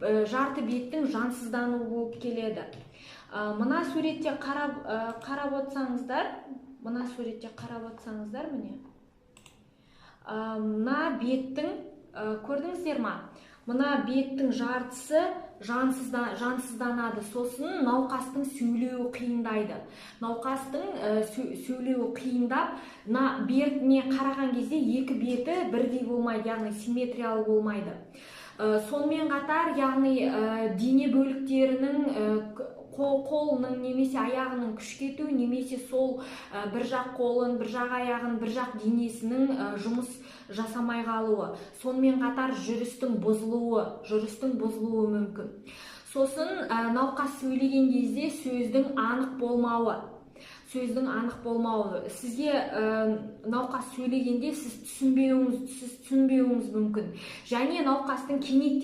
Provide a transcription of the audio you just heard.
жарты беттің жансыздануы болып келеді. Мына суретте қарап отырсаңыздар, міне. Мына беттің, көрдіңіздер ма? Мына беттің жартысы жансызданады, сосын науқастың сөйлеуі қиындайды. Науқастың сөйлеуі қиындап, бетіне қараған кезде екі беті бірдей болмайды, яғни симметриялы болмайды. Сонымен қатар, яғни дене бөліктерінің, қолының немесе аяғының күш кету, немесе сол бір жақ қолын, бір жақ аяғын, бір жақ денесінің жұмыс жасамай қалуы. Сонымен қатар жүрістің бұзылуы мүмкін. Сосын науқас сөйлеген кезде сөздің анық болмауы. Сізге науқас сөйлегенде сіз түсінбеуіңіз мүмкін. Және науқастың кенеттен